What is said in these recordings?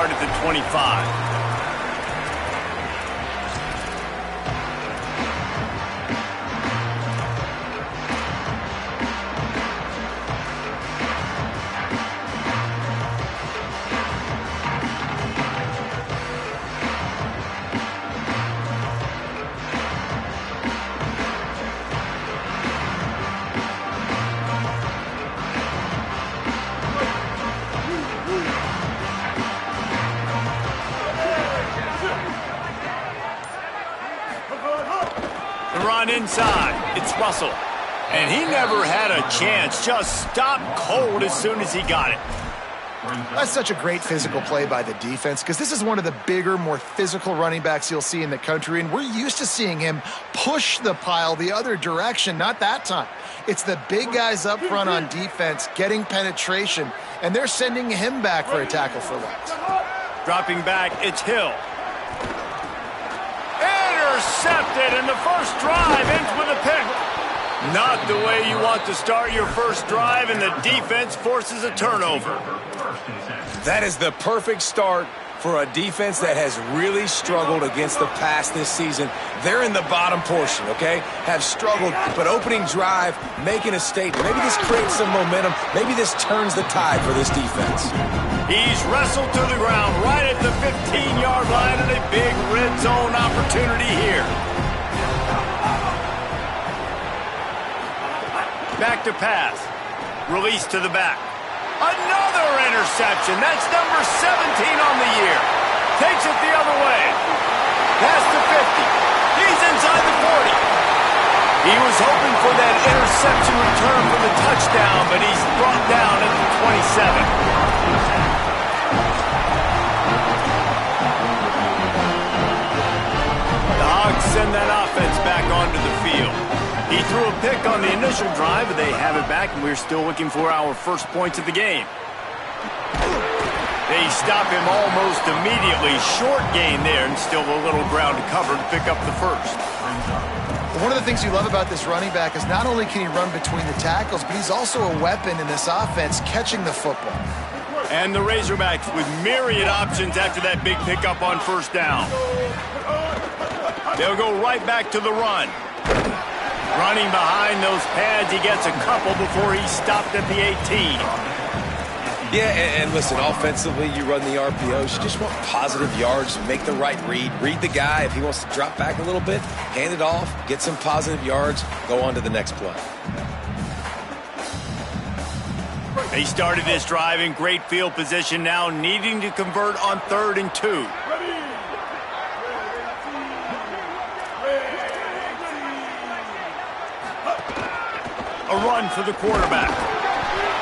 start at the 25. Run inside. It's Russell. And he never had a chance. Just stopped cold as soon as he got it. That's such a great physical play by the defense because this is one of the bigger, more physical running backs you'll see in the country, and we're used to seeing him push the pile the other direction. Not that time. It's the big guys up front on defense getting penetration, and they're sending him back for a tackle for loss. Dropping back, it's Hill. Intercepted, and the first drive ends with a pick. Not the way you want to start your first drive, and the defense forces a turnover. That is the perfect start for a defense that has really struggled against the pass this season. They're in the bottom portion, okay? Have struggled, but opening drive, making a statement. Maybe this creates some momentum. Maybe this turns the tide for this defense. He's wrestled to the ground right at the 15-yard line, and a big red zone opportunity here. Back to pass. Release to the back. Another interception. That's number 17 on the year. Takes it the other way. Past the 50. He's inside the 40. He was hoping for that interception return for the touchdown, but he's brought down at the 27. The Hogs send that offense back onto the field. He threw a pick on the initial drive, but they have it back, and we're still looking for our first points of the game. They stop him almost immediately. Short gain there, and still a little ground to cover to pick up the first. One of the things you love about this running back is not only can he run between the tackles, but he's also a weapon in this offense, catching the football. And the Razorbacks with myriad options after that big pickup on first down. They'll go right back to the run. Running behind those pads, he gets a couple before he's stopped at the 18. Yeah, and listen, offensively, you run the RPOs. You just want positive yards, make the right read. Read the guy. If he wants to drop back a little bit, hand it off, get some positive yards, go on to the next play. They started this drive in great field position, now needing to convert on 3rd and 2. A run for the quarterback.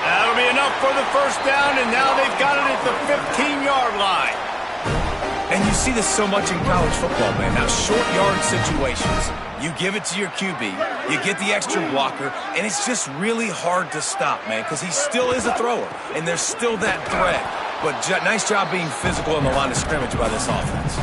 That'll be enough for the first down, and now they've got it at the 15-yard line. And you see this so much in college football, man. Now, short yard situations, you give it to your QB, you get the extra blocker, and it's just really hard to stop, man, because he still is a thrower, and there's still that threat. But nice job being physical in the line of scrimmage by this offense.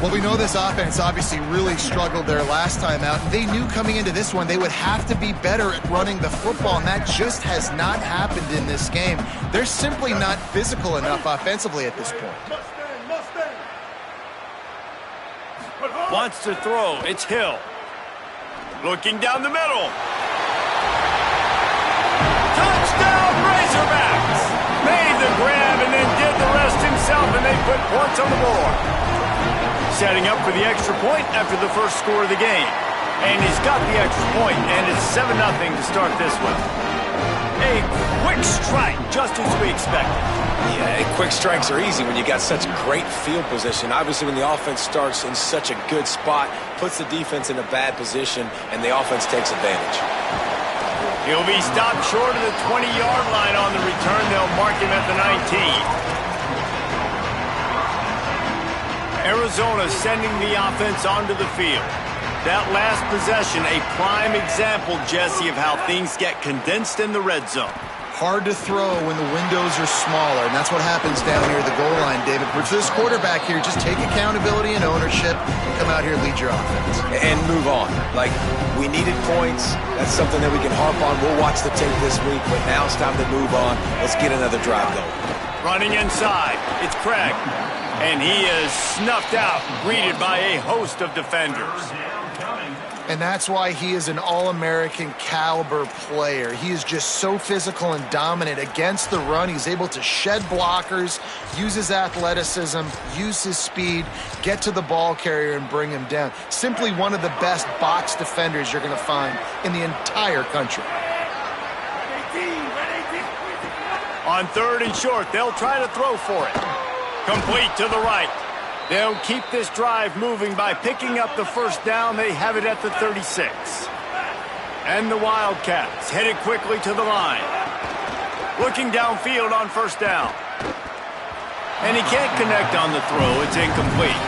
Well, we know this offense obviously really struggled their last time out. They knew coming into this one they would have to be better at running the football, and that just has not happened in this game. They're simply not physical enough offensively at this point. Wants to throw. It's Hill. Looking down the middle. Touchdown, Razorbacks! Made the grab and then did the rest himself, and they put points on the board. Setting up for the extra point after the first score of the game. And he's got the extra point, and it's 7-0 to start this one. A quick strike, just as we expected. Yeah, quick strikes are easy when you got such great field position. Obviously, when the offense starts in such a good spot, puts the defense in a bad position, and the offense takes advantage. He'll be stopped short of the 20-yard line on the return. They'll mark him at the 19. Arizona sending the offense onto the field. That last possession, a prime example, Jesse, of how things get condensed in the red zone. Hard to throw when the windows are smaller, and that's what happens down near the goal line, David. But for this quarterback here, just take accountability and ownership and come out here and lead your offense. And move on. Like, we needed points. That's something that we can harp on. We'll watch the tape this week, but now it's time to move on. Let's get another drive going. Running inside. It's Craig. And he is snuffed out, greeted by a host of defenders. And that's why he is an all-American caliber player. He is just so physical and dominant against the run. He's able to shed blockers, use his athleticism, use his speed, get to the ball carrier and bring him down. Simply one of the best box defenders you're going to find in the entire country. On 3rd and short, they'll try to throw for it. Complete to the right. They'll keep this drive moving by picking up the first down. They have it at the 36. And the Wildcats headed quickly to the line. Looking downfield on 1st down. And he can't connect on the throw. It's incomplete.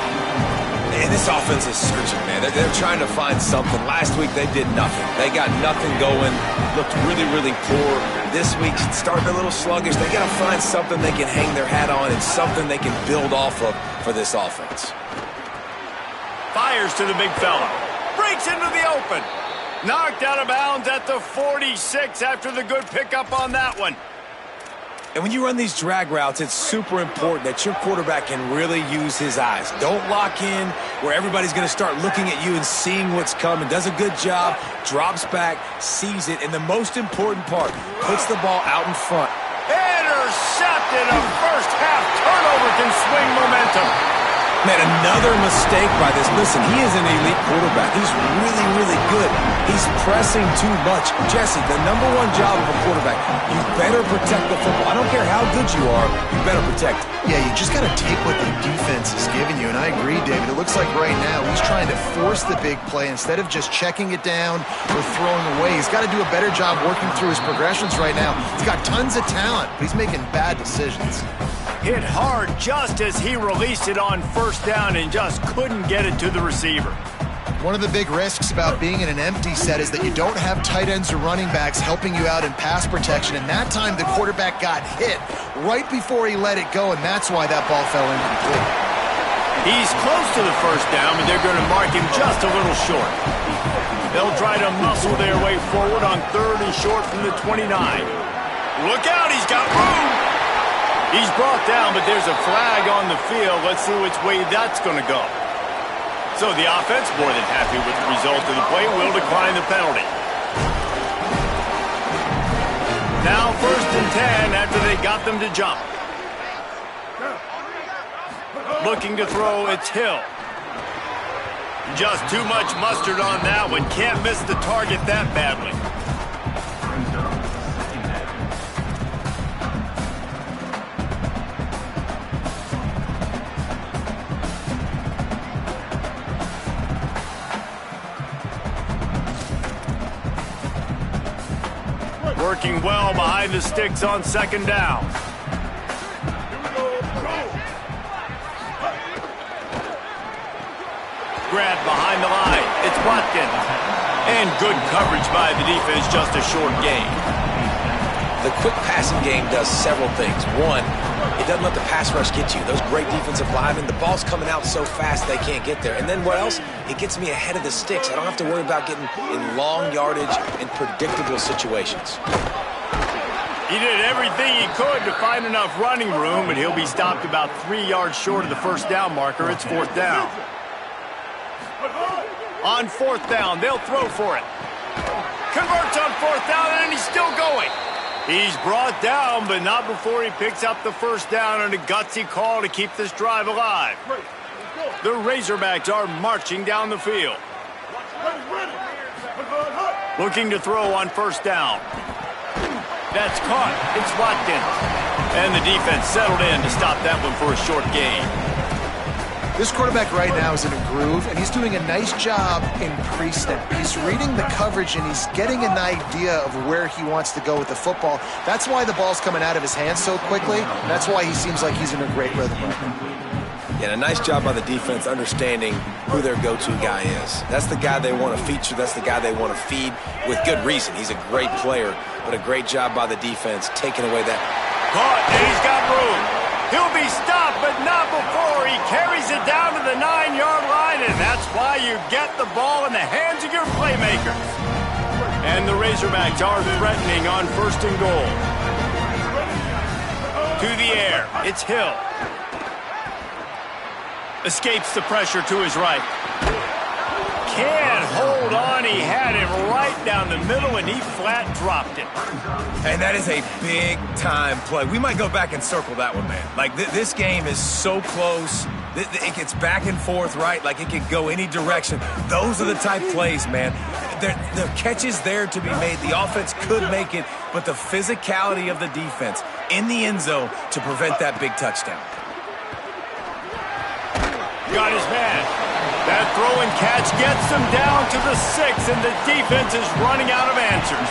Man, this offense is searching, man. They're trying to find something. Last week, they did nothing. They got nothing going. Looked really, really poor. This week, started a little sluggish. They got to find something they can hang their hat on and something they can build off of for this offense. Fires to the big fella. Breaks into the open. Knocked out of bounds at the 46 after the good pickup on that one. And when you run these drag routes, it's super important that your quarterback can really use his eyes. Don't lock in where everybody's going to start looking at you and seeing what's coming. Does a good job, drops back, sees it, and the most important part, puts the ball out in front. Intercepted. A first-half turnover can swing momentum. Man, another mistake by this. Listen, he is an elite quarterback. He's really, really good. He's pressing too much. Jesse, the #1 job of a quarterback, you better protect the football. I don't care how good you are, you better protect it. Yeah, you just got to take what the defense is giving you. And I agree, David. It looks like right now he's trying to force the big play instead of just checking it down or throwing away. He's got to do a better job working through his progressions right now. He's got tons of talent, but he's making bad decisions. Hit hard just as he released it on 1st down and just couldn't get it to the receiver. One of the big risks about being in an empty set is that you don't have tight ends or running backs helping you out in pass protection. And that time the quarterback got hit right before he let it go, and that's why that ball fell incomplete. He's close to the 1st down, but they're going to mark him just a little short. They'll try to muscle their way forward on 3rd and short from the 29. Look out, he's got room. He's brought down, but there's a flag on the field. Let's see which way that's going to go. So the offense, more than happy with the result of the play, will decline the penalty. Now 1st and 10 after they got them to jump. Looking to throw, it's Hill. Just too much mustard on that one. Can't miss the target that badly. Working well behind the sticks on 2nd down. Grab behind the line. It's Watkins. And good coverage by the defense, just a short gain. The quick passing game does several things. One, it doesn't let the pass rush get you. Those great defensive linemen, the ball's coming out so fast they can't get there. And then what else? It gets me ahead of the sticks. I don't have to worry about getting in long yardage and predictable situations. He did everything he could to find enough running room, but he'll be stopped about 3 yards short of the 1st down marker. It's 4th down. On 4th down, they'll throw for it. Converts on 4th down, and he's still going. He's brought down, but not before he picks up the 1st down on a gutsy call to keep this drive alive. The Razorbacks are marching down the field. Looking to throw on 1st down. That's caught. It's Watkins. And the defense settled in to stop that one for a short gain. This quarterback right now is in a groove, and he's doing a nice job in pre-snap. He's reading the coverage, and he's getting an idea of where he wants to go with the football. That's why the ball's coming out of his hands so quickly. That's why he seems like he's in a great rhythm right now. And a nice job by the defense understanding who their go-to guy is. That's the guy they want to feature. That's the guy they want to feed with good reason. He's a great player, but a great job by the defense taking away that. Caught, and he's got room. He'll be stopped, but not before he carries it down to the 9-yard line, and that's why you get the ball in the hands of your playmakers. And the Razorbacks are threatening on 1st and goal. To the air, it's Hill. Escapes the pressure to his right. Can't hold on. He had him right down the middle, and he flat dropped it. And that is a big-time play. We might go back and circle that one, man. Like, this game is so close. It gets back and forth, right? Like, it could go any direction. Those are the type plays, man. The catch is there to be made. The offense could make it, but the physicality of the defense in the end zone to prevent that big touchdown. Got his man. That throw and catch gets them down to the 6, and the defense is running out of answers.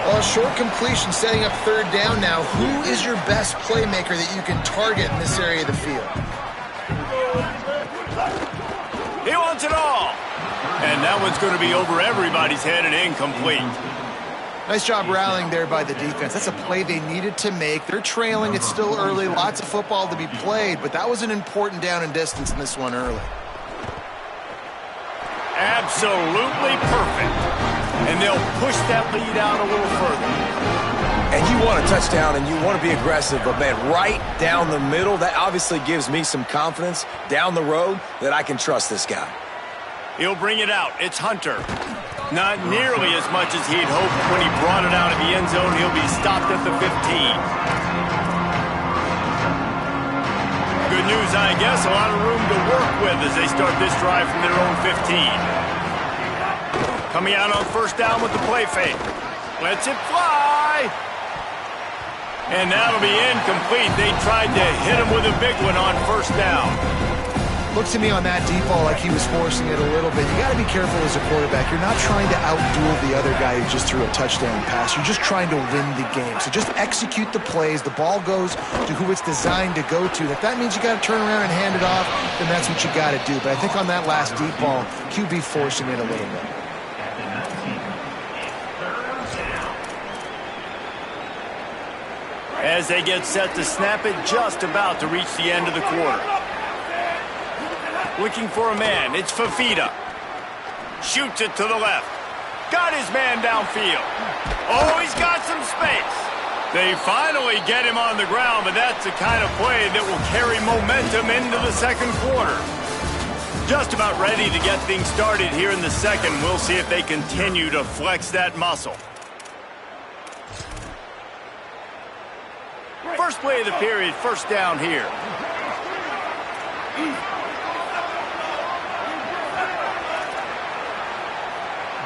Well, a short completion setting up third down now. Who is your best playmaker that you can target in this area of the field? He wants it all. And that one's going to be over everybody's head and incomplete. Nice job rallying there by the defense. That's a play they needed to make. They're trailing. It's still early. Lots of football to be played, but that was an important down and distance in this one early. Absolutely perfect. And they'll push that lead out a little further. And you want a touchdown and you want to be aggressive, but, man, right down the middle, that obviously gives me some confidence down the road that I can trust this guy. He'll bring it out. It's Hunter. Not nearly as much as he'd hoped when he brought it out of the end zone. He'll be stopped at the 15. Good news, I guess. A lot of room to work with as they start this drive from their own 15. Coming out on first down with the play fake. Lets it fly. And that'll be incomplete. They tried to hit him with a big one on first down. Looks to me on that deep ball like he was forcing it a little bit. You got to be careful as a quarterback. You're not trying to outduel the other guy who just threw a touchdown pass. You're just trying to win the game. So just execute the plays. The ball goes to who it's designed to go to. If that means you got to turn around and hand it off, then that's what you got to do. But I think on that last deep ball, QB forcing it a little bit. As they get set to snap it, just about to reach the end of the quarter. Looking for a man. It's Fafita. Shoots it to the left. Got his man downfield. Oh, he's got some space. They finally get him on the ground, but that's the kind of play that will carry momentum into the second quarter. Just about ready to get things started here in the second. We'll see if they continue to flex that muscle. First play of the period, first down here.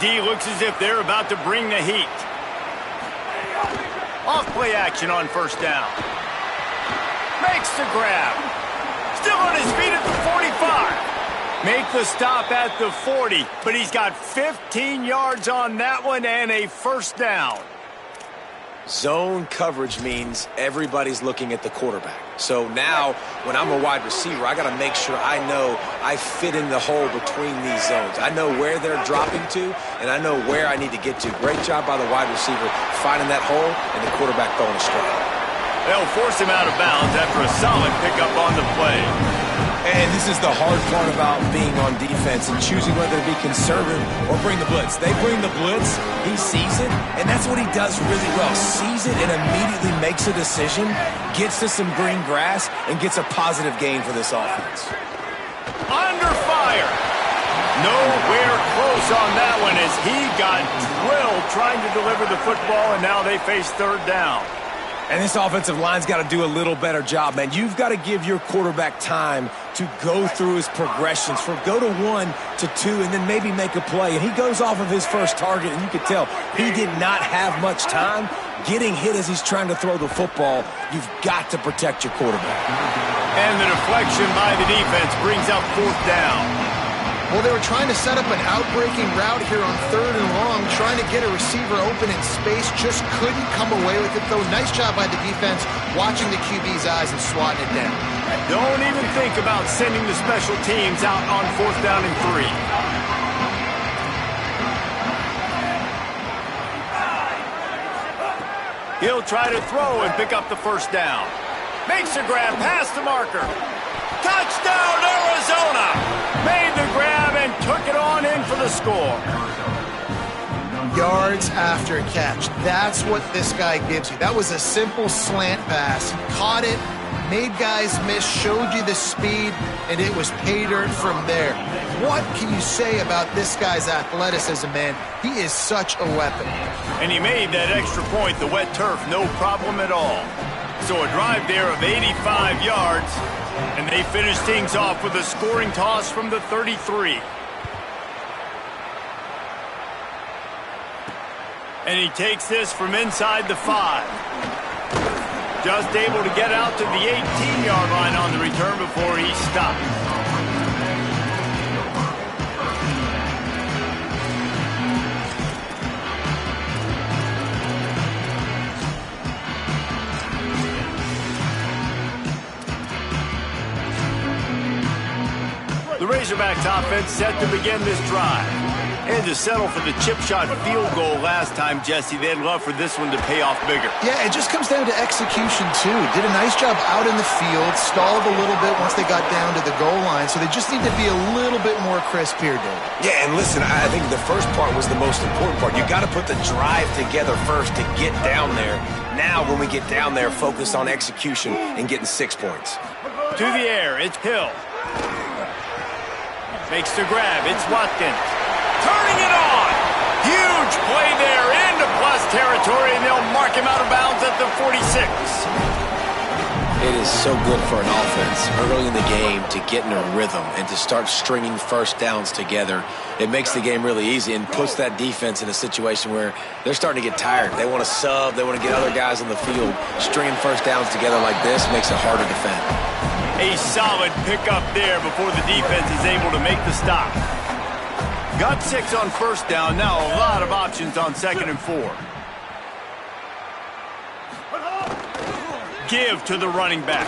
D looks as if they're about to bring the heat. Off play action on first down. Makes the grab. Still on his feet at the 45. Make the stop at the 40, but he's got 15 yards on that one and a first down. Zone coverage means everybody's looking at the quarterback. So now, when I'm a wide receiver, I got to make sure I know I fit in the hole between these zones. I know where they're dropping to, and I know where I need to get to. Great job by the wide receiver finding that hole and the quarterback throwing a strike. They'll force him out of bounds after a solid pickup on the play. And this is the hard part about being on defense and choosing whether to be conservative or bring the blitz. They bring the blitz, he sees it, and that's what he does really well. Sees it and immediately makes a decision, gets to some green grass, and gets a positive gain for this offense. Under fire. Nowhere close on that one as he got drilled trying to deliver the football, and now they face third down. And this offensive line's got to do a little better job, man. You've got to give your quarterback time to go through his progressions, from go to 1 to 2, and then maybe make a play. And he goes off of his first target, and you can tell he did not have much time getting hit as he's trying to throw the football. You've got to protect your quarterback. And the deflection by the defense brings up fourth down. Well, they were trying to set up an outbreaking route here on third and long, trying to get a receiver open in space, just couldn't come away with it, though. Nice job by the defense, watching the QB's eyes and swatting it down. Don't even think about sending the special teams out on fourth down and 3. He'll try to throw and pick up the first down. Makes a grab past the marker. Touchdown, Arizona! Made the grab and took it on in for the score. Yards after catch. That's what this guy gives you. That was a simple slant pass. Caught it, Made guys miss, showed you the speed, and it was pay dirt from there. What can you say about this guy's athleticism, man? He is such a weapon. And he made that extra point, the wet turf, no problem at all. So a drive there of 85 yards, and they finish things off with a scoring toss from the 33. And he takes this from inside the 5. Just able to get out to the 18-yard line on the return before he stopped. The Razorbacks offense set to begin this drive. And to settle for the chip shot field goal last time, Jesse, they'd love for this one to pay off bigger. Yeah, it just comes down to execution, too. Did a nice job out in the field, stalled a little bit once they got down to the goal line, so they just need to be a little bit more crisp here, Dave. Yeah, and listen, I think the first part was the most important part. You got to put the drive together first to get down there. Now, when we get down there, focus on execution and getting 6 points. To the air, it's Hill. Makes the grab, it's Watkins. Turning it on! Huge play there into plus territory, and they'll mark him out of bounds at the 46. It is so good for an offense early in the game to get in a rhythm and to start stringing first downs together. It makes the game really easy and puts that defense in a situation where they're starting to get tired. They want to sub, they want to get other guys on the field. Stringing first downs together like this makes it hard to defend. A solid pickup there before the defense is able to make the stop. Got 6 on first down, now a lot of options on 2nd and 4. Give to the running back.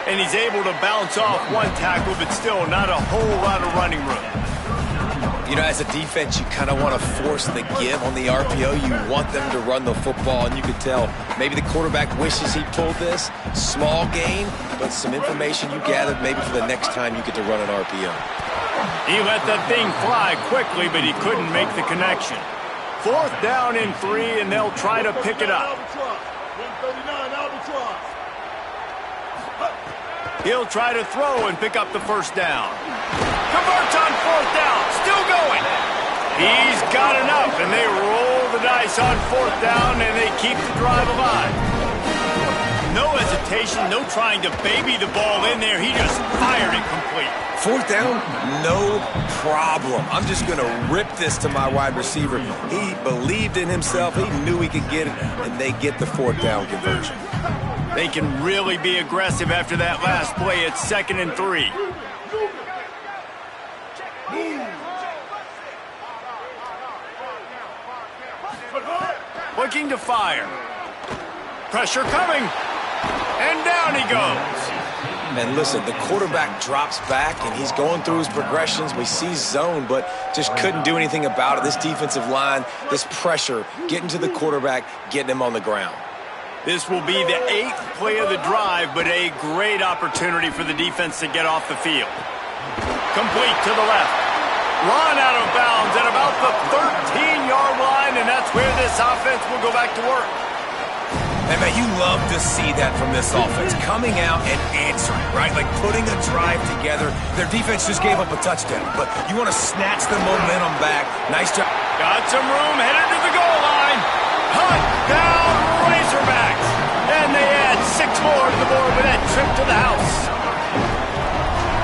And he's able to bounce off one tackle, but still not a whole lot of running room. You know, as a defense, you kind of want to force the give on the RPO. You want them to run the football, and you could tell maybe the quarterback wishes he pulled this. Small gain, but some information you gathered maybe for the next time you get to run an RPO. He let that thing fly quickly, but he couldn't make the connection. 4th down and 3, and they'll try to pick it up. He'll try to throw and pick up the first down. Converts on 4th down, still going. He's got enough, and they roll the dice on 4th down, and they keep the drive alive. No hesitation, no trying to baby the ball in there. He just fired it complete. 4th down, no problem. I'm just going to rip this to my wide receiver. He believed in himself. He knew he could get it, and they get the 4th down conversion. They can really be aggressive after that last play. It's 2nd and 3. Looking to fire. Pressure coming. And down he goes. And listen, the quarterback drops back, and he's going through his progressions. We see zone, but just couldn't do anything about it. This defensive line, this pressure, getting to the quarterback, getting him on the ground. This will be the 8th play of the drive, but a great opportunity for the defense to get off the field. Complete to the left. Run out of bounds at about the 13-yard line, and that's where this offense will go back to work. And, man, you love to see that from this offense, coming out and answering, right? Like putting a drive together. Their defense just gave up a touchdown, but you want to snatch the momentum back. Nice job. Got some room, headed to the goal line. Hunt down Razorbacks. And they add 6 more to the board with that trip to the house.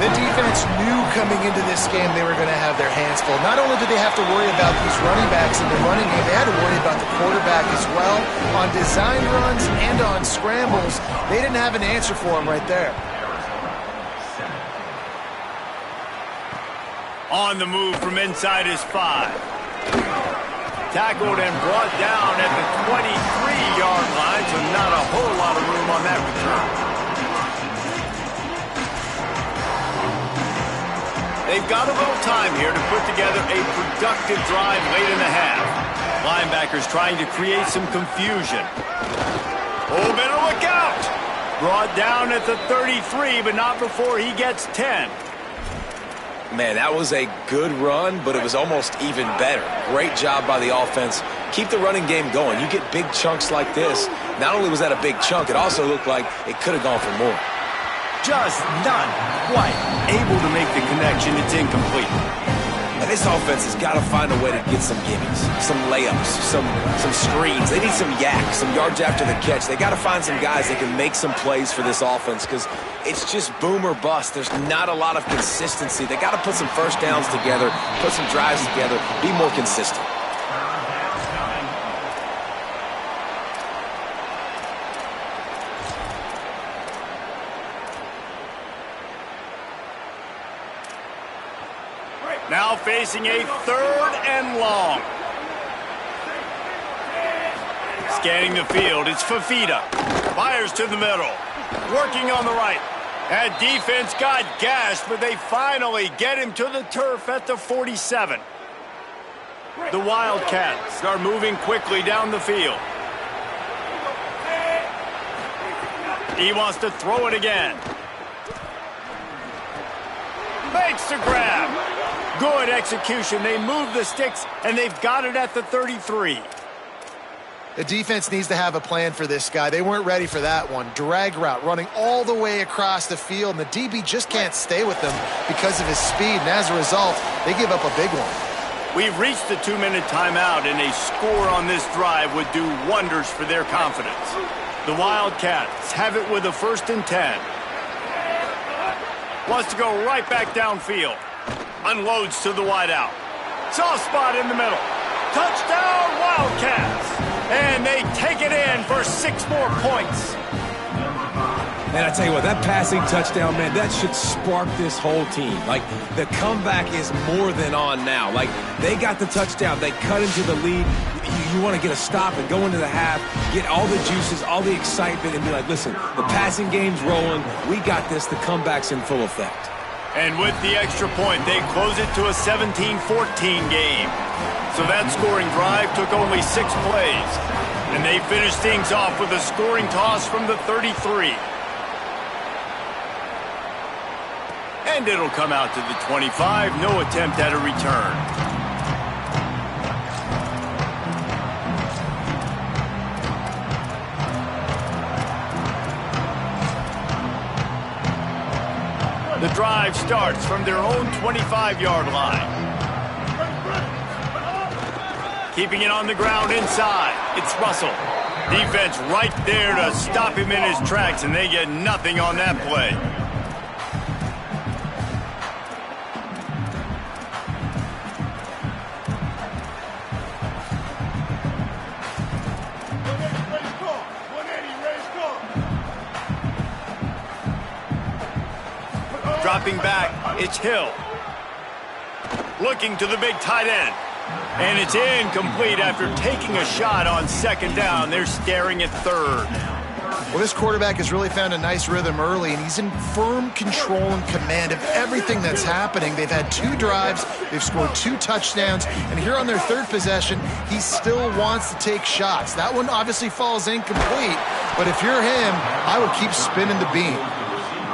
The defense knew coming into this game they were going to have their hands full. Not only did they have to worry about these running backs in the running game, they had to worry about the quarterback as well. On design runs and on scrambles, they didn't have an answer for him right there. On the move from inside his 5. Tackled and brought down at the 23-yard line, so not a whole lot of room on that return. They've got a little time here to put together a productive drive late in the half. Linebackers trying to create some confusion. Oh, better look out! Brought down at the 33, but not before he gets 10. Man, that was a good run, but it was almost even better. Great job by the offense keep the running game going. You get big chunks like this. Not only was that a big chunk, it also looked like it could have gone for more. Just not quite able to make the connection. It's incomplete. And this offense has got to find a way to get some gimmies, some layups, some screens. They need some yak, some yards after the catch. They got to find some guys that can make some plays for this offense because it's just boom or bust. There's not a lot of consistency. They got to put some first downs together, put some drives together, be more consistent. Now facing a 3rd and long. Scanning the field, it's Fafita. Fires to the middle. Working on the right. That defense got gashed, but they finally get him to the turf at the 47. The Wildcats are moving quickly down the field. He wants to throw it again. Makes the grab. Good execution. They move the sticks, and they've got it at the 33. The defense needs to have a plan for this guy. They weren't ready for that one. Drag route running all the way across the field, and the DB just can't stay with them because of his speed, and as a result, they give up a big one. We've reached the 2-minute timeout, and a score on this drive would do wonders for their confidence. The Wildcats have it with a 1st and 10. Wants to go right back downfield. Unloads to the wideout. Soft spot in the middle. Touchdown, Wildcats! And they take it in for 6 more points. Man, I tell you what, that passing touchdown, man, that should spark this whole team. Like, the comeback is more than on now. Like, they got the touchdown. They cut into the lead. You want to get a stop and go into the half, get all the juices, all the excitement, and be like, listen, the passing game's rolling. We got this. The comeback's in full effect. And with the extra point, they close it to a 17-14 game. So that scoring drive took only 6 plays. And they finished things off with a scoring toss from the 33. And it'll come out to the 25. No attempt at a return. The drive starts from their own 25-yard line. Keeping it on the ground inside. It's Russell. Defense right there to stop him in his tracks, and they get nothing on that play. Dropping back, it's Hill. Looking to the big tight end. And it's incomplete after taking a shot on 2nd down. They're staring at 3rd. Well, this quarterback has really found a nice rhythm early, and he's in firm control and command of everything that's happening. They've had 2 drives, they've scored 2 touchdowns, and here on their 3rd possession, he still wants to take shots. That one obviously falls incomplete, but if you're him, I would keep spinning the beam.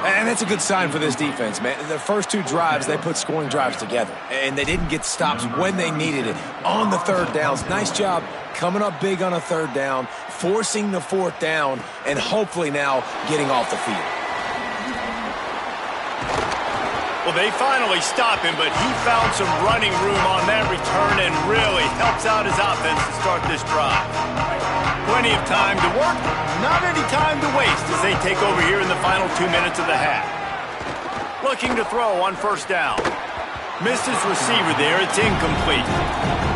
And that's a good sign for this defense, man. The first 2 drives, they put scoring drives together. And they didn't get stops when they needed it. On the 3rd downs, nice job coming up big on a 3rd down, forcing the 4th down, and hopefully now getting off the field. Well, they finally stop him, but he found some running room on that return and really helps out his offense to start this drive. Plenty of time to work, not any time to waste as they take over here in the final 2 minutes of the half. Looking to throw on 1st down. Missed his receiver there, it's incomplete.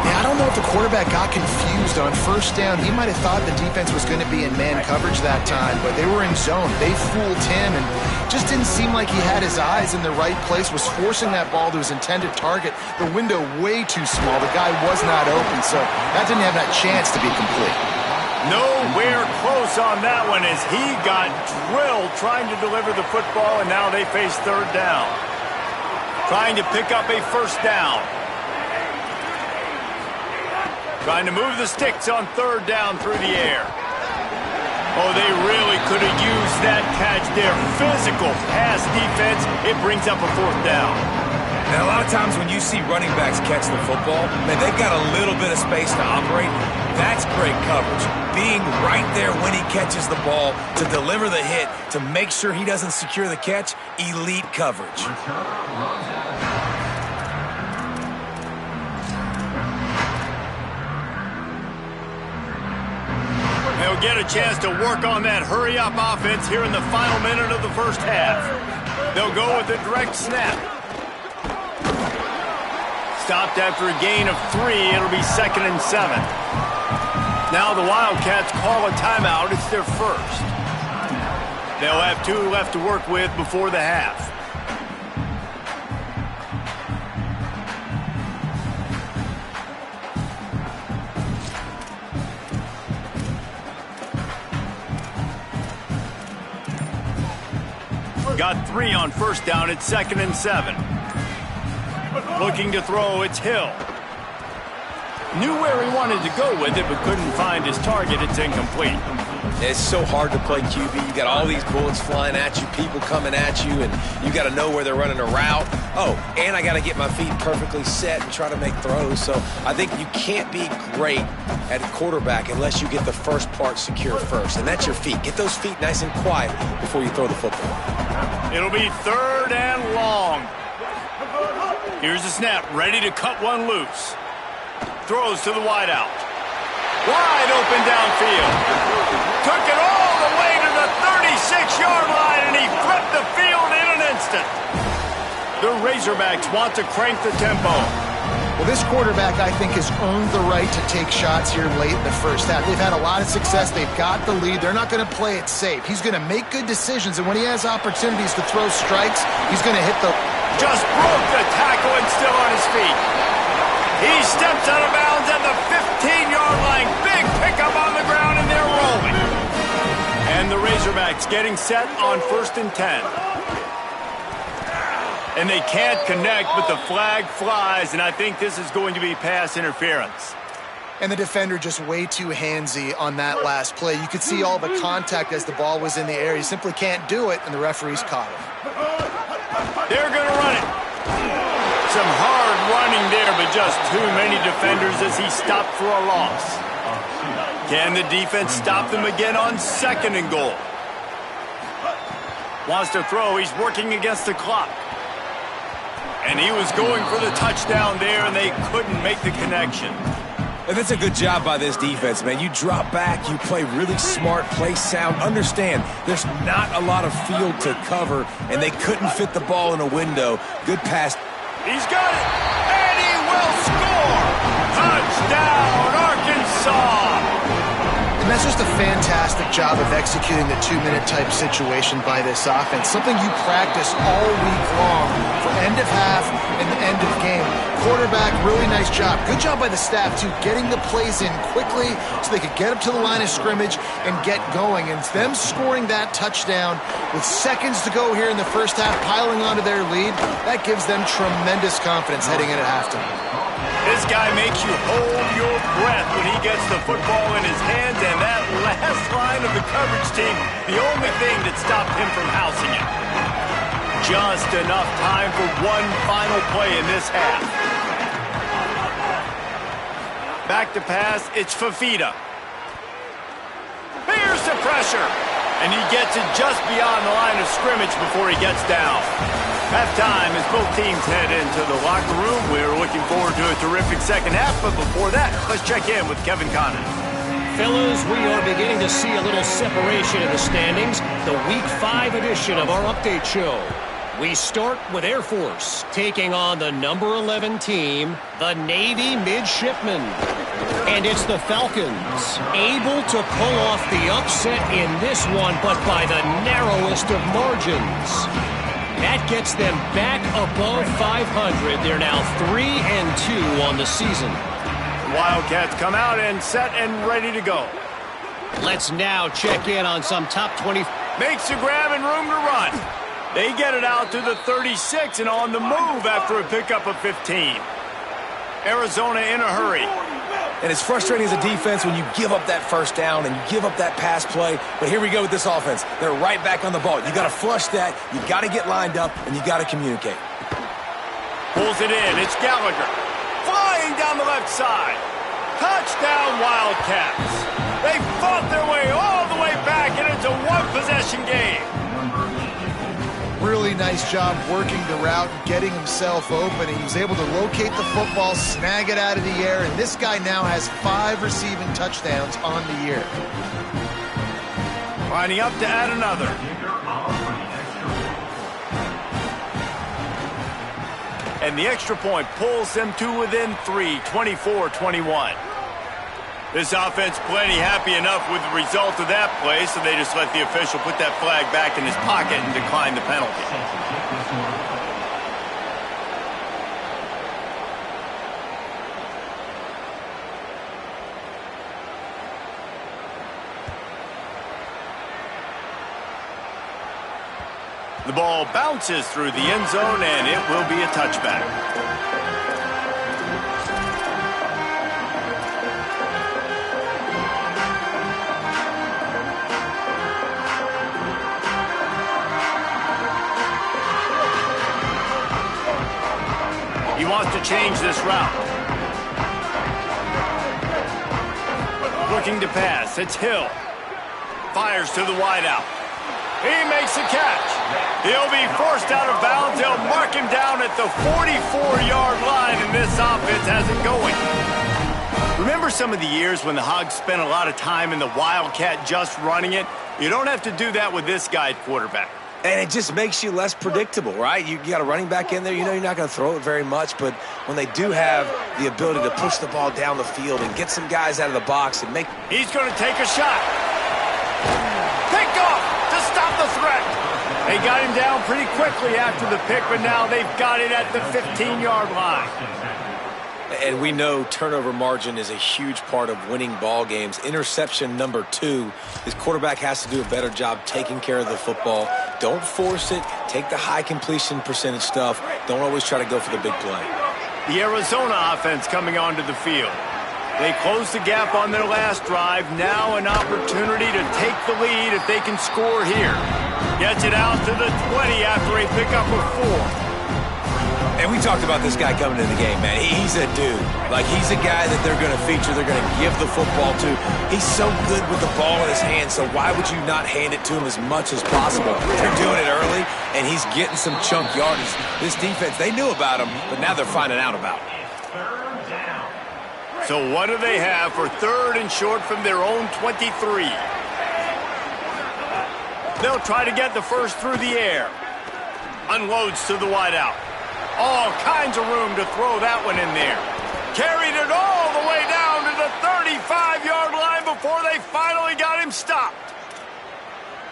Yeah, I don't know if the quarterback got confused on 1st down. He might have thought the defense was going to be in man coverage that time, but they were in zone. They fooled him and just didn't seem like he had his eyes in the right place, was forcing that ball to his intended target. The window way too small. The guy was not open, so that didn't have that chance to be complete. Nowhere close on that one as he got drilled trying to deliver the football, and now they face 3rd down. Trying to pick up a 1st down. Trying to move the sticks on 3rd down through the air. Oh, they really could have used that catch there. Physical pass defense. It brings up a 4th down. And a lot of times when you see running backs catch the football, man, they've got a little bit of space to operate. That's great coverage. Being right there when he catches the ball to deliver the hit, to make sure he doesn't secure the catch, elite coverage. They'll get a chance to work on that hurry-up offense here in the final minute of the first half. They'll go with a direct snap. Stopped after a gain of 3. It'll be 2nd and 7. Now the Wildcats call a timeout. It's their first. They'll have 2 left to work with before the half. Got 3 on first down. It's 2nd and 7. Looking to throw, it's Hill. Knew where he wanted to go with it, but couldn't find his target. It's incomplete. It's so hard to play QB. You got all these bullets flying at you, people coming at you, and you got to know where they're running a route. Oh, and I got to get my feet perfectly set and try to make throws. So I think you can't be great at quarterback unless you get the first part secure first, and that's your feet. Get those feet nice and quiet before you throw the football. It'll be 3rd and long. Here's the snap, ready to cut one loose. Throws to the wideout. Wide open downfield. Took it all the way to the 36-yard line, and he flipped the field in an instant. The Razorbacks want to crank the tempo. Well, this quarterback, I think, has earned the right to take shots here late in the first half. They've had a lot of success. They've got the lead. They're not going to play it safe. He's going to make good decisions, and when he has opportunities to throw strikes, he's going to hit the... Just broke the tackle and still on his feet. He steps out of bounds at the 15-yard line. Big pickup on the ground, and they're rolling. And the Razorbacks getting set on 1st and 10. And they can't connect, but the flag flies, and I think this is going to be pass interference. And the defender just way too handsy on that last play. You could see all the contact as the ball was in the air. He simply can't do it, and the referee's caught him. They're going to run it. Some hard running there, but just too many defenders as he stopped for a loss. Can the defense stop them again on 2nd and goal? Wants to throw. He's working against the clock. And he was going for the touchdown there, and they couldn't make the connection. And that's a good job by this defense, man. You drop back, you play really smart, play sound. Understand, there's not a lot of field to cover, and they couldn't fit the ball in a window. Good pass. He's got it, and he will score! Touchdown, Arkansas! And that's just a fantastic job of executing the 2-minute type situation by this offense. Something you practice all week long for end of half and the end of game. Quarterback, really nice job. Good job by the staff, too, getting the plays in quickly so they could get up to the line of scrimmage and get going. And them scoring that touchdown with seconds to go here in the first half, piling onto their lead, that gives them tremendous confidence heading in at halftime. This guy makes you hold your breath when he gets the football in his hands, and that last line of the coverage team, the only thing that stopped him from housing it. Just enough time for one final play in this half. Back to pass, it's Fafita. Here's the pressure, and he gets it just beyond the line of scrimmage before he gets down. Halftime as both teams head into the locker room. We're looking forward to a terrific second half, but before that, let's check in with Kevin Connon. Fellas, we are beginning to see a little separation in the standings. The Week 5 edition of our update show. We start with Air Force, taking on the number 11 team, the Navy Midshipmen. And it's the Falcons, able to pull off the upset in this one, but by the narrowest of margins. That gets them back above 500. They're now 3-2 on the season. Wildcats come out and set and ready to go. Let's now check in on some top 20. Makes the grab and room to run. They get it out to the 36 and on the move after a pickup of 15. Arizona in a hurry. And it's frustrating as a defense when you give up that first down and you give up that pass play. But here we go with this offense. They're right back on the ball. You got to flush that. You got to get lined up, and you got to communicate. Pulls it in. It's Gallagher. Flying down the left side. Touchdown, Wildcats. They fought their way all the way back, and it's a one-possession game. Really nice job working the route and getting himself open. He was able to locate the football, snag it out of the air, and this guy now has 5 receiving touchdowns on the year. Lining up to add another. And the extra point pulls them to within 3, 24-21. This offense plenty happy enough with the result of that play, so they just let the official put that flag back in his pocket and decline the penalty. The ball bounces through the end zone, and it will be a touchback. He wants to change this route. Looking to pass. It's Hill. Fires to the wideout. He makes a catch. He'll be forced out of bounds. They'll mark him down at the 44-yard line, and this offense has it going. Remember some of the years when the Hogs spent a lot of time in the Wildcat just running it? You don't have to do that with this guy at quarterback. And it just makes you less predictable, right? You got a running back in there. You know you're not going to throw it very much, but when they do have the ability to push the ball down the field and get some guys out of the box and make... He's going to take a shot. Picked off to stop the threat. They got him down pretty quickly after the pick, but now they've got it at the 15-yard line. And we know turnover margin is a huge part of winning ball games. Interception number 2. His quarterback has to do a better job taking care of the football. Don't force it. Take the high completion percentage stuff. Don't always try to go for the big play. The Arizona offense coming onto the field. They closed the gap on their last drive. Now an opportunity to take the lead if they can score here. Gets it out to the 20 after a pickup of 4. And we talked about this guy coming into the game, man. He's a dude. Like, he's a guy that they're going to feature, they're going to give the football to. He's so good with the ball in his hand, so why would you not hand it to him as much as possible? They're doing it early, and he's getting some chunk yardage. This defense, they knew about him, but now they're finding out about him. So what do they have for 3rd and short from their own 23? They'll try to get the first through the air. Unloads to the wideout. All kinds of room to throw that one in there. Carried it all the way down to the 35-yard line before they finally got him stopped.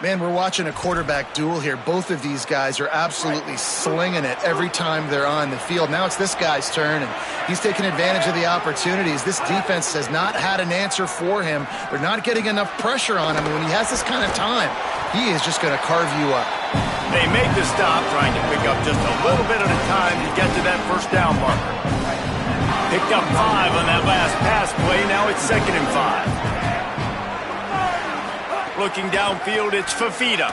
Man, we're watching a quarterback duel here. Both of these guys are absolutely slinging it every time they're on the field. Now it's this guy's turn, and he's taking advantage of the opportunities. This defense has not had an answer for him. They're not getting enough pressure on him. And when he has this kind of time, he is just going to carve you up. They make the stop, trying to pick up just a little bit at a time to get to that first down marker. Picked up 5 on that last pass play. Now it's 2nd and 5. Looking downfield, it's Fafita.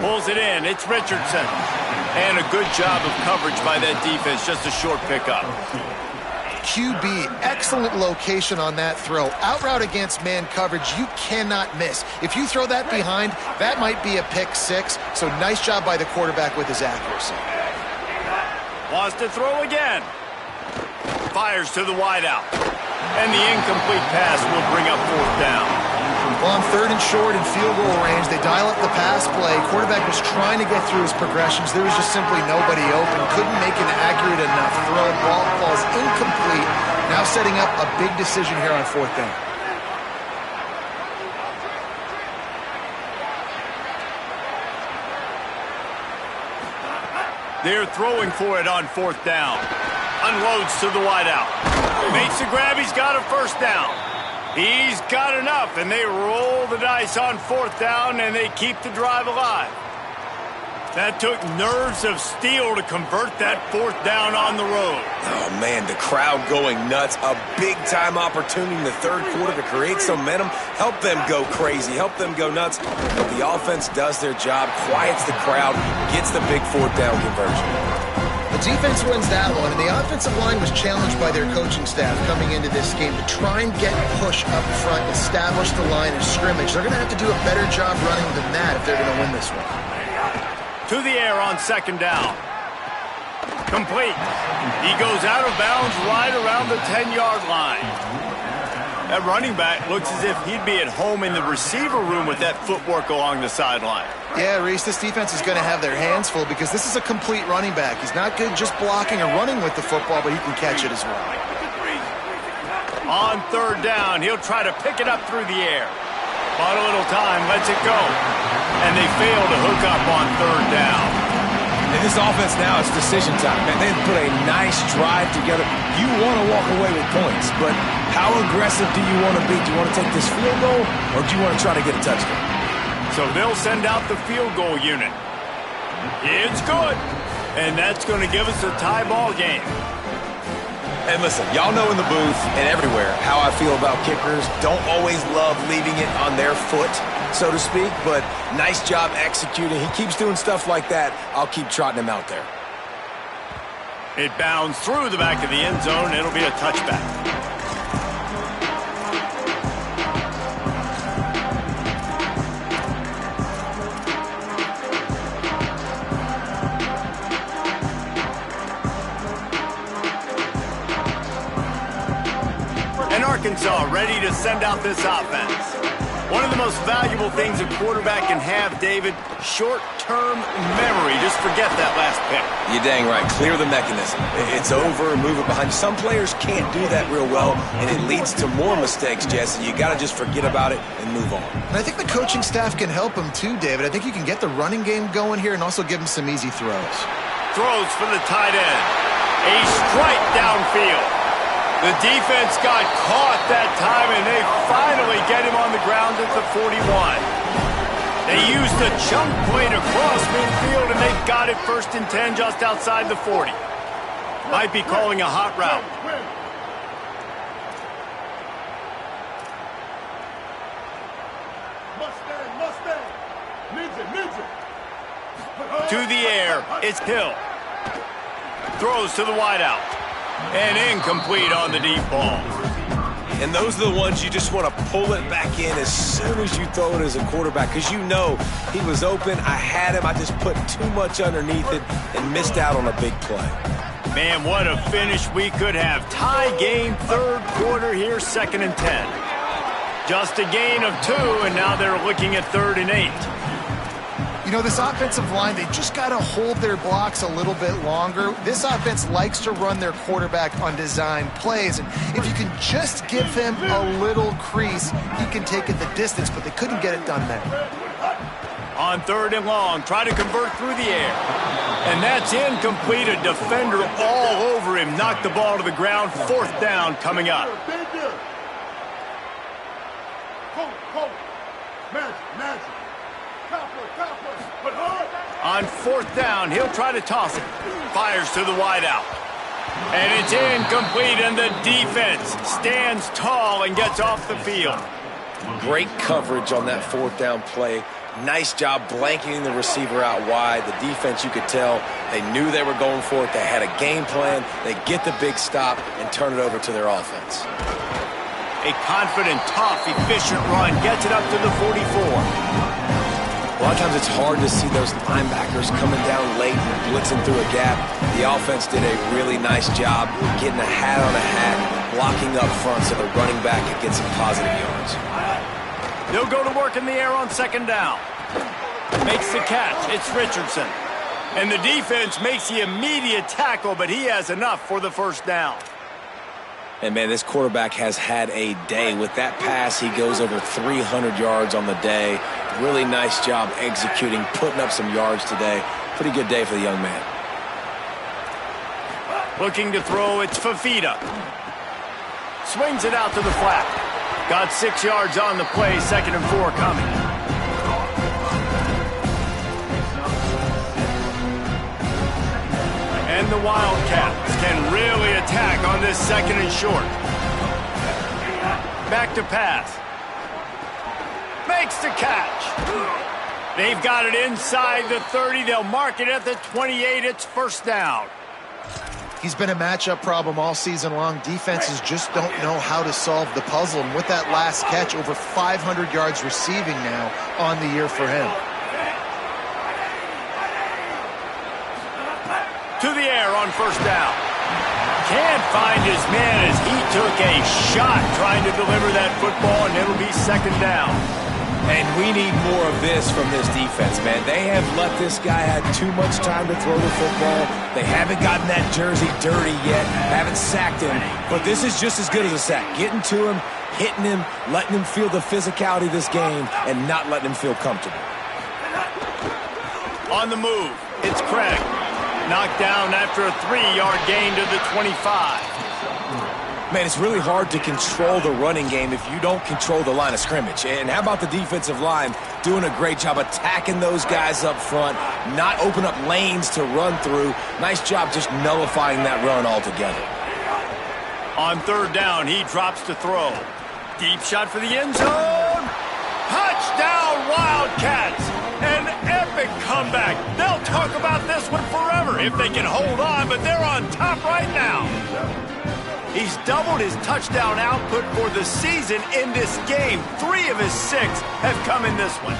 Pulls it in. It's Richardson. And a good job of coverage by that defense. Just a short pickup. QB, excellent location on that throw. Out route against man coverage, you cannot miss. If you throw that behind, that might be a pick 6. So nice job by the quarterback with his accuracy. Wants to throw again. Fires to the wideout. And the incomplete pass will bring up 4th down. Well, on 3rd and short and field goal range, they dial up the pass play. Quarterback was trying to get through his progressions. There was just simply nobody open. Couldn't make an accurate enough throw. Ball falls incomplete. Now setting up a big decision here on 4th down. They're throwing for it on 4th down. Unloads to the wideout. Makes the grab. He's got a first down. He's got enough, and they roll the dice on 4th down, and they keep the drive alive. That took nerves of steel to convert that 4th down on the road. Oh, man, the crowd going nuts. A big-time opportunity in the 3rd quarter to create some momentum. Help them go crazy. Help them go nuts. But the offense does their job, quiets the crowd, gets the big 4th down conversion. The The defense wins that one, and the offensive line was challenged by their coaching staff coming into this game to try and get push up front, establish the line of scrimmage. They're going to have to do a better job running than that if they're going to win this one. To the air on second down. Complete. He goes out of bounds right around the 10-yard line. That running back looks as if he'd be at home in the receiver room with that footwork along the sideline. Yeah, Reese, this defense is going to have their hands full because this is a complete running back. He's not good just blocking or running with the football, but he can catch it as well. On third down, he'll try to pick it up through the air. But a little time, lets it go. And they fail to hook up on third down. In this offense now, it's decision time. Man, they put a nice drive together. You want to walk away with points, but how aggressive do you want to be? Do you want to take this field goal, or do you want to try to get a touchdown? So they'll send out the field goal unit. It's good. And that's going to give us a tie ball game. And listen, y'all know in the booth and everywhere how I feel about kickers. Don't always love leaving it on their foot, so to speak, but nice job executing. He keeps doing stuff like that. I'll keep trotting him out there. It bounds through the back of the end zone. It'll be a touchback. Arkansas ready to send out this offense. One of the most valuable things a quarterback can have, David, short-term memory. Just forget that last pick. You're dang right. Clear the mechanism. It's over, move it behind. Some players can't do that real well, and it leads to more mistakes, Jesse. You got to just forget about it and move on. And I think the coaching staff can help him too, David. I think you can get the running game going here and also give him some easy throws. Throws for the tight end. A strike downfield. The defense got caught that time, and they finally get him on the ground at the 41. They used a chunk play to cross midfield, and they've got it 1st and 10 just outside the 40. Might be calling a hot route. To the air, it's Hill. Throws to the wideout. And incomplete on the deep ball. And those are the ones you just want to pull it back in as soon as you throw it as a quarterback, because you know he was open, I had him, I just put too much underneath it and missed out on a big play. Man, what a finish we could have. Tie game, 3rd quarter here, 2nd and 10. Just a gain of 2, and now they're looking at 3rd and 8. You know, this offensive line, they just got to hold their blocks a little bit longer. This offense likes to run their quarterback on design plays, and if you can just give him a little crease, he can take it the distance, but they couldn't get it done there. On 3rd and long, try to convert through the air. And that's incomplete. A defender all over him. Knocked the ball to the ground. 4th down coming up. On 4th down, he'll try to toss it. Fires to the wideout. And it's incomplete, and the defense stands tall and gets off the field. Great coverage on that 4th down play. Nice job blanketing the receiver out wide. The defense, you could tell, they knew they were going for it. They had a game plan. They get the big stop and turn it over to their offense. A confident, tough, efficient run gets it up to the 44. A lot of times it's hard to see those linebackers coming down late and blitzing through a gap. The offense did a really nice job getting a hat on a hat, blocking up front so the running back could get some positive yards. They'll go to work in the air on 2nd down. Makes the catch. It's Richardson. And the defense makes the immediate tackle, but he has enough for the 1st down. And, man, this quarterback has had a day. With that pass, he goes over 300 yards on the day. Really nice job executing, putting up some yards today. Pretty good day for the young man. Looking to throw, it's Fafita. Swings it out to the flat. Got 6 yards on the play, 2nd and 4 coming. And the Wildcats can really attack on this 2nd and short. Back to pass. Makes the catch. They've got it inside the 30. They'll mark it at the 28. It's 1st down. He's been a matchup problem all season long. Defenses just don't know how to solve the puzzle. And with that last catch, over 500 yards receiving now on the year for him. To the air on first down. Can't find his man as he took a shot trying to deliver that football, and it'll be second down. And we need more of this from this defense, man. They have let this guy have too much time to throw the football. They haven't gotten that jersey dirty yet, haven't sacked him. But this is just as good as a sack. Getting to him, hitting him, letting him feel the physicality of this game, and not letting him feel comfortable. On the move, it's Craig. Knocked down after a 3-yard gain to the 25. Man, it's really hard to control the running game if you don't control the line of scrimmage. And how about the defensive line doing a great job attacking those guys up front, not open up lanes to run through. Nice job just nullifying that run altogether. On third down, he drops to throw. Deep shot for the end zone. Touchdown, Wildcats! An epic comeback. They'll talk about this one forever if they can hold on, but they're on top right now. He's doubled his touchdown output for the season in this game. 3 of his 6 have come in this one.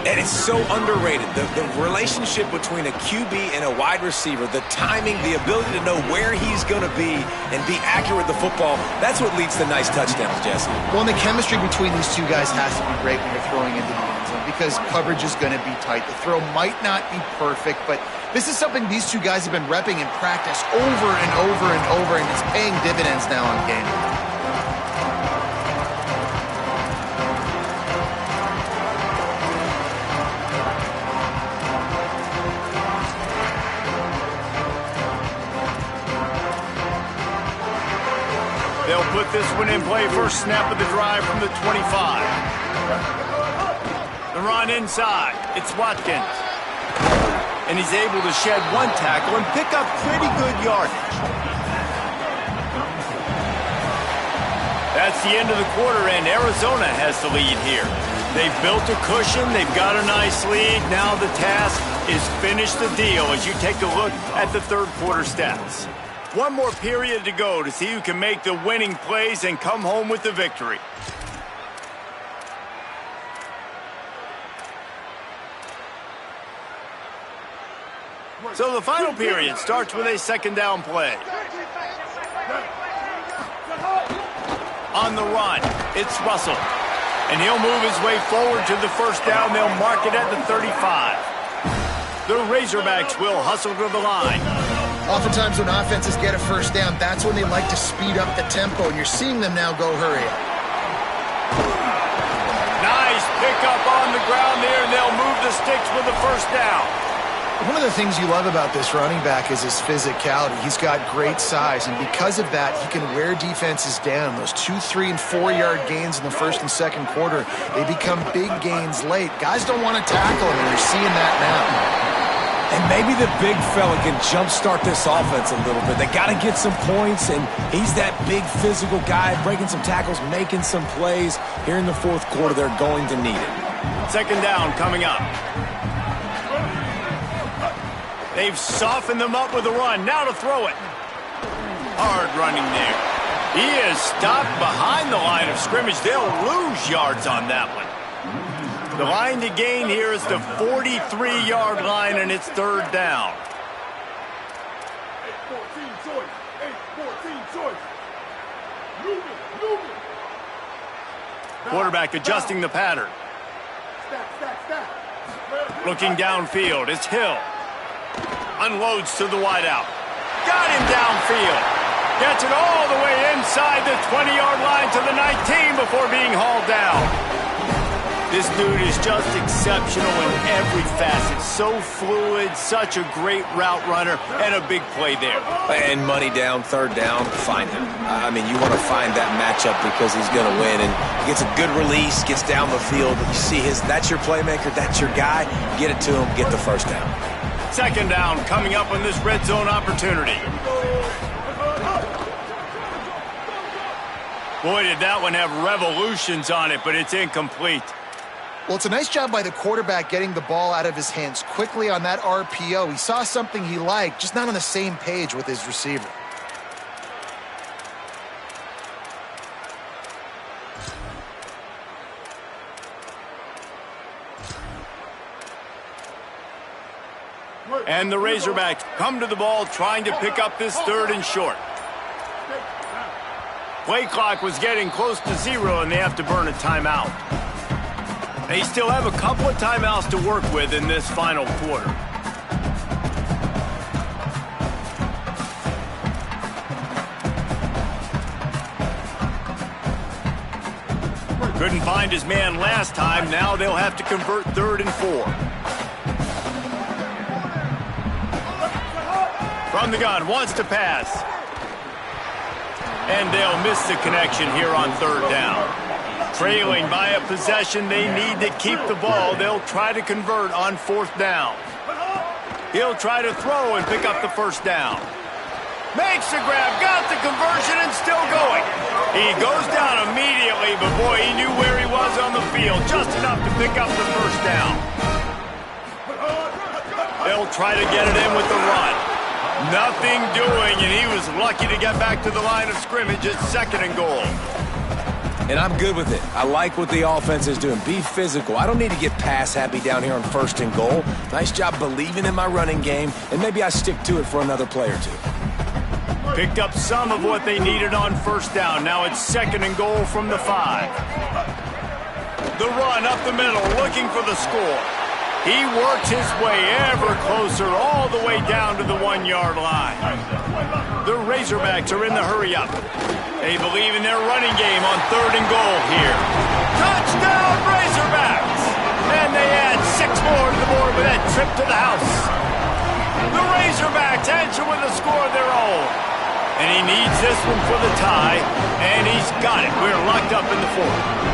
And it's so underrated. The relationship between a QB and a wide receiver, the timing, the ability to know where he's going to be and be accurate with the football, that's what leads to nice touchdowns, Jesse. Well, and the chemistry between these two guys has to be great when you're throwing into the end zone because coverage is going to be tight. The throw might not be perfect, but this is something these two guys have been repping in practice over and over and over, and it's paying dividends now on game day. They'll put this one in play. First snap of the drive from the 25. The run inside. It's Watkins. And he's able to shed one tackle and pick up pretty good yardage. That's the end of the quarter, and Arizona has the lead here. They've built a cushion. They've got a nice lead. Now the task is finish the deal as you take a look at the third quarter stats. One more period to go to see who can make the winning plays and come home with the victory. So the final period starts with a second down play. On the run, it's Russell. And he'll move his way forward to the first down. They'll mark it at the 35. The Razorbacks will hustle to the line. Oftentimes when offenses get a first down, that's when they like to speed up the tempo, and you're seeing them now go hurry up. Nice pickup on the ground there, and they'll move the sticks with the first down. One of the things you love about this running back is his physicality. He's got great size, and because of that, he can wear defenses down. Those 2, 3, and 4-yard gains in the first and second quarter, they become big gains late. Guys don't want to tackle him, and you're seeing that now. And maybe the big fella can jumpstart this offense a little bit. They got to get some points, and he's that big physical guy, breaking some tackles, making some plays. Here in the fourth quarter, they're going to need it. Second down coming up. They've softened them up with a run. Now to throw it. Hard running there. He is stopped behind the line of scrimmage. They'll lose yards on that one. The line to gain here is the 43-yard line, and it's third down. 8-14 choice. 8-14 choice. Move it. Quarterback adjusting the pattern. Stack. Looking downfield, it's Hill. Unloads to the wideout. Got him downfield. Gets it all the way inside the 20-yard line to the 19 before being hauled down. This dude is just exceptional in every facet. So fluid, such a great route runner, and a big play there. And money down, third down, find him. I mean, you want to find that matchup because he's going to win. And he gets a good release, gets down the field. You see that's your playmaker, that's your guy. Get it to him, get the first down. Second down coming up on this red zone opportunity. Boy, did that one have revolutions on it, but it's incomplete. Well, it's a nice job by the quarterback getting the ball out of his hands quickly on that RPO. He saw something he liked, just not on the same page with his receiver. And the Razorbacks come to the ball trying to pick up this 3rd and short. Play clock was getting close to 0, and they have to burn a timeout. They still have a couple of timeouts to work with in this final quarter. Couldn't find his man last time. Now they'll have to convert 3rd and 4. From the gun, wants to pass. And they'll miss the connection here on 3rd down. Trailing by a possession, they need to keep the ball. They'll try to convert on 4th down. He'll try to throw and pick up the 1st down. Makes the grab, got the conversion, and still going. He goes down immediately, but boy, he knew where he was on the field, just enough to pick up the 1st down. They'll try to get it in with the run. Nothing doing, and he was lucky to get back to the line of scrimmage at 2nd and goal. And I'm good with it. I like what the offense is doing. Be physical. I don't need to get pass happy down here on 1st and goal. Nice job believing in my running game, and maybe I stick to it for another play or 2. Picked up some of what they needed on 1st down. Now it's 2nd and goal from the 5. The run up the middle, looking for the score. He works his way ever closer all the way down to the 1-yard line. The Razorbacks are in the hurry-up. They believe in their running game on 3rd and goal here. Touchdown, Razorbacks! And they add 6 more to the board with that trip to the house. The Razorbacks answer with a score of their own. And he needs this one for the tie, and he's got it. We're locked up in the 4th.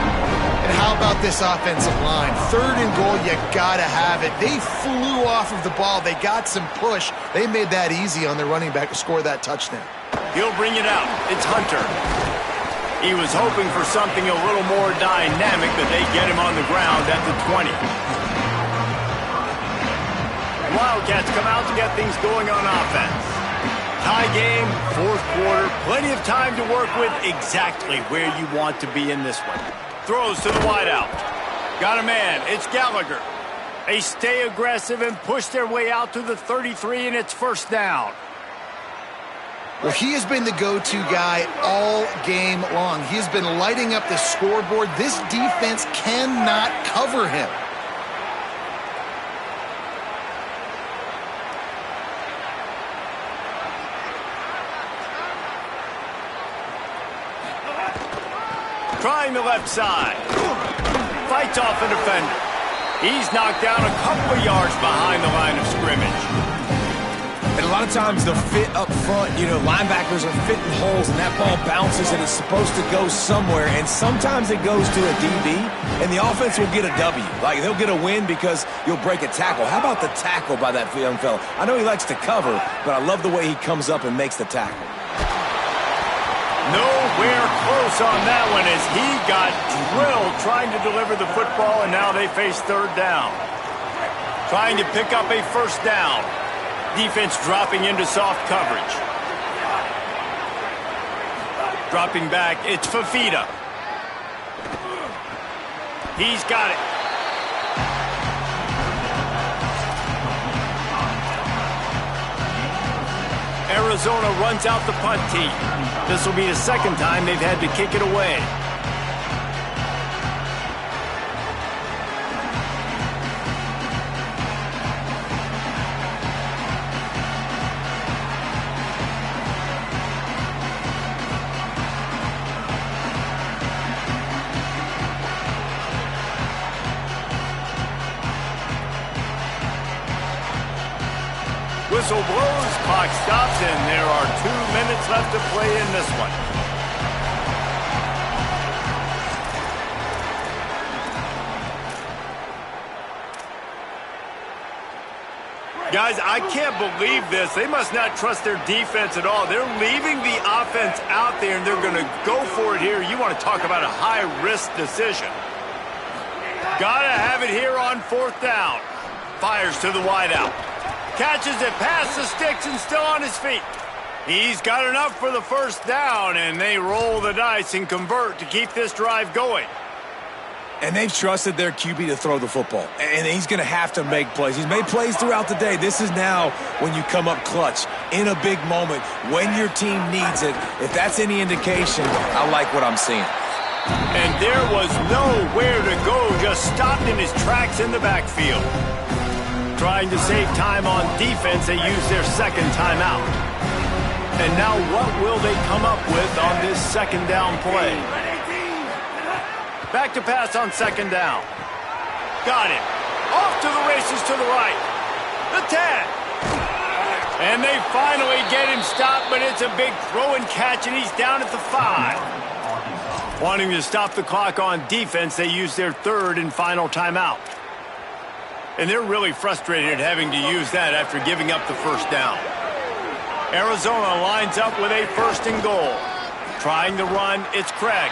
And how about this offensive line? 3rd and goal, you gotta have it. They flew off of the ball. They got some push. They made that easy on their running back to score that touchdown. He'll bring it out. It's Hunter. He was hoping for something a little more dynamic, but they get him on the ground at the 20. Wildcats come out to get things going on offense. Tie game, 4th quarter, plenty of time to work with, exactly where you want to be in this one. Throws to the wideout. Got a man. It's Gallagher. They stay aggressive and push their way out to the 33, and it's 1st down. Well, he has been the go-to guy all game long. He has been lighting up the scoreboard. This defense cannot cover him. Trying the left side. Fights off a defender. He's knocked down a couple of yards behind the line of scrimmage. And a lot of times the fit up front, linebackers are fitting holes and that ball bounces and it's supposed to go somewhere. And sometimes it goes to a DB and the offense will get a W. Like they'll get a win because you'll break a tackle. How about the tackle by that young fella? I know he likes to cover, but I love the way he comes up and makes the tackle. Nowhere close on that one as he got drilled trying to deliver the football, and now they face 3rd down. Trying to pick up a 1st down. Defense dropping into soft coverage. Dropping back, it's Fafita. He's got it. Arizona runs out the punt team. This will be the 2nd time they've had to kick it away. Whistle blows, clock stops, and there are 2 minutes left to play in this one. Guys, I can't believe this. They must not trust their defense at all. They're leaving the offense out there, and they're going to go for it here. You want to talk about a high-risk decision. Gotta have it here on 4th down. Fires to the wideout. Catches it past the sticks and still on his feet. He's got enough for the 1st down, and they roll the dice and convert to keep this drive going. And they've trusted their QB to throw the football. And he's going to have to make plays. He's made plays throughout the day. This is now when you come up clutch in a big moment when your team needs it. If that's any indication, I like what I'm seeing. And there was nowhere to go, just stopped in his tracks in the backfield. Trying to save time on defense, they use their 2nd timeout. And now what will they come up with on this 2nd down play? Back to pass on 2nd down. Got it. Off to the races to the right. The 10. And they finally get him stopped, but it's a big throw and catch, and he's down at the 5. Wanting to stop the clock on defense, they use their 3rd and final timeout. And they're really frustrated having to use that after giving up the 1st down. Arizona lines up with a 1st and goal. Trying to run, it's Craig.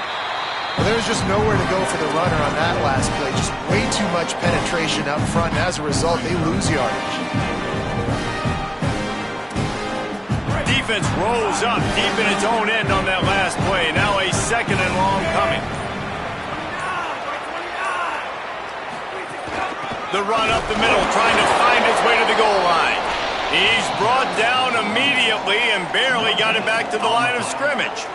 Well, there's just nowhere to go for the runner on that last play. Just way too much penetration up front, and as a result, they lose yardage. Defense rolls up deep in its own end on that last play. Now a 2nd and long coming. The run up the middle, trying to find its way to the goal line. He's brought down immediately and barely got it back to the line of scrimmage.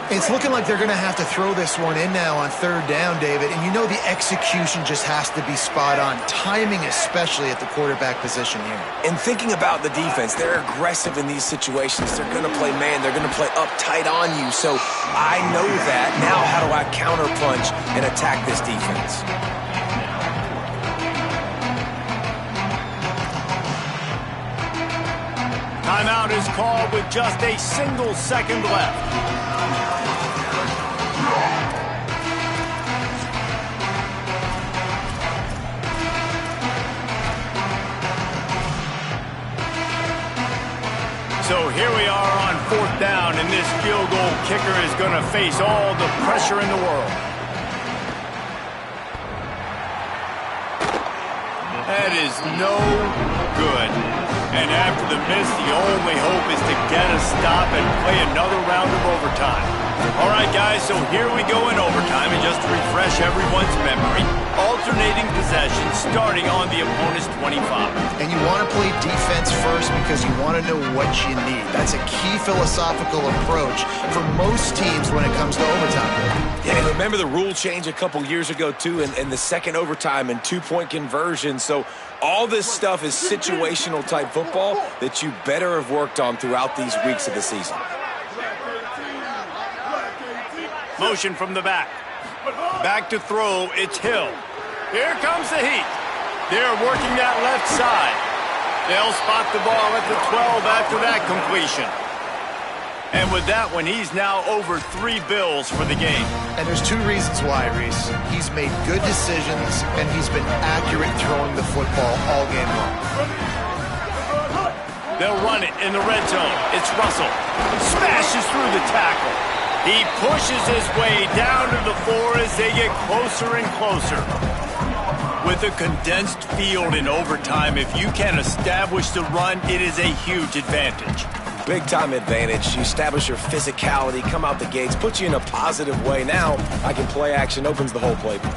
It's looking like they're going to have to throw this one in now on 3rd down, David. And you know the execution just has to be spot on. Timing especially at the quarterback position here. And thinking about the defense, they're aggressive in these situations. They're going to play man. They're going to play up tight on you. So I know that. Now how do I counterpunch and attack this defense? Timeout is called with just a single second left. So here we are on 4th down, and this field goal kicker is going to face all the pressure in the world. That is no good. And after the miss, the only hope is to get a stop and play another round of overtime. All right, guys, so here we go in overtime, and just to refresh everyone's memory, alternating possession starting on the opponent's 25. And you want to play defense first because you want to know what you need. That's a key philosophical approach for most teams when it comes to overtime. Yeah, and remember the rule change a couple years ago, too, and the 2nd overtime and 2-point conversion. So all this stuff is situational type football that you better have worked on throughout these weeks of the season. Motion from the back. Back to throw, it's Hill. Here comes the heat. They're working that left side. They'll spot the ball at the 12 after that completion. And with that one, he's now over 3 bills for the game. And there's 2 reasons why, Reese. He's made good decisions, and he's been accurate throwing the football all game long. They'll run it in the red zone. It's Russell. Smashes through the tackle. He pushes his way down to the floor as they get closer and closer. With a condensed field in overtime, if you can establish the run, it is a huge advantage. Big-time advantage. You establish your physicality, come out the gates, put you in a positive way. Now, I can play action, opens the whole playbook.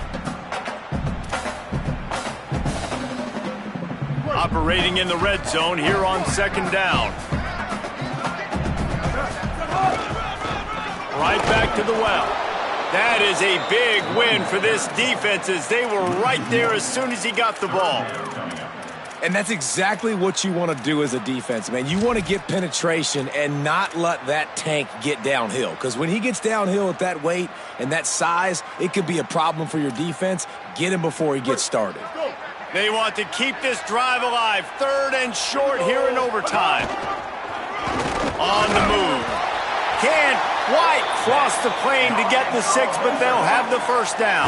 Operating in the red zone here on 2nd down. Right back to the well. That is a big win for this defense as they were right there as soon as he got the ball. And that's exactly what you want to do as a defense, man. You want to get penetration and not let that tank get downhill. Because when he gets downhill at that weight and that size, it could be a problem for your defense. Get him before he gets started. They want to keep this drive alive. 3rd and short here in overtime. On the move. Can White cross the plane to get the 6, but they'll have the 1st down.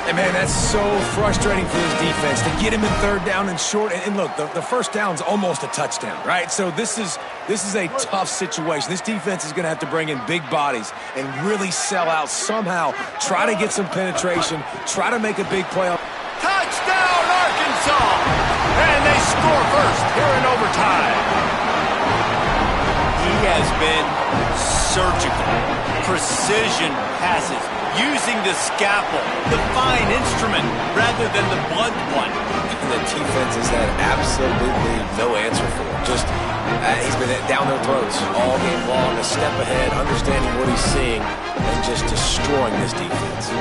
And, man, that's so frustrating for this defense to get him in third down and short. And look, the first down's almost a touchdown, right? So this is a tough situation. This defense is going to have to bring in big bodies and really sell out somehow, try to get some penetration, try to make a big play. Touchdown, Arkansas! And they score first here in overtime. He has been surgical, precision passes, using the scalpel, the fine instrument, rather than the blunt one. The defense has had absolutely no answer for him. Just, he's been down their throats all game long, a step ahead, understanding what he's seeing, and just destroying this defense.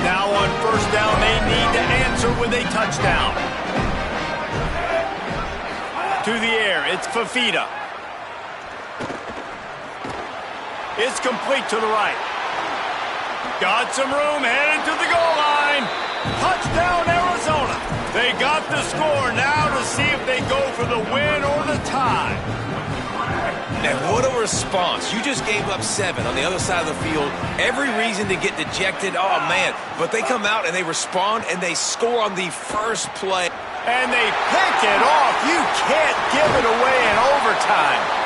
Now on first down, they need to answer with a touchdown. To the air, it's Fafita. It's complete to the right. Got some room, headed to the goal line. Touchdown, Arizona. They got the score now to see if they go for the win or the tie. And what a response. You just gave up 7 on the other side of the field. Every reason to get dejected. Oh, man. But they come out and they respond and they score on the first play. And they pick it off. You can't give it away in overtime.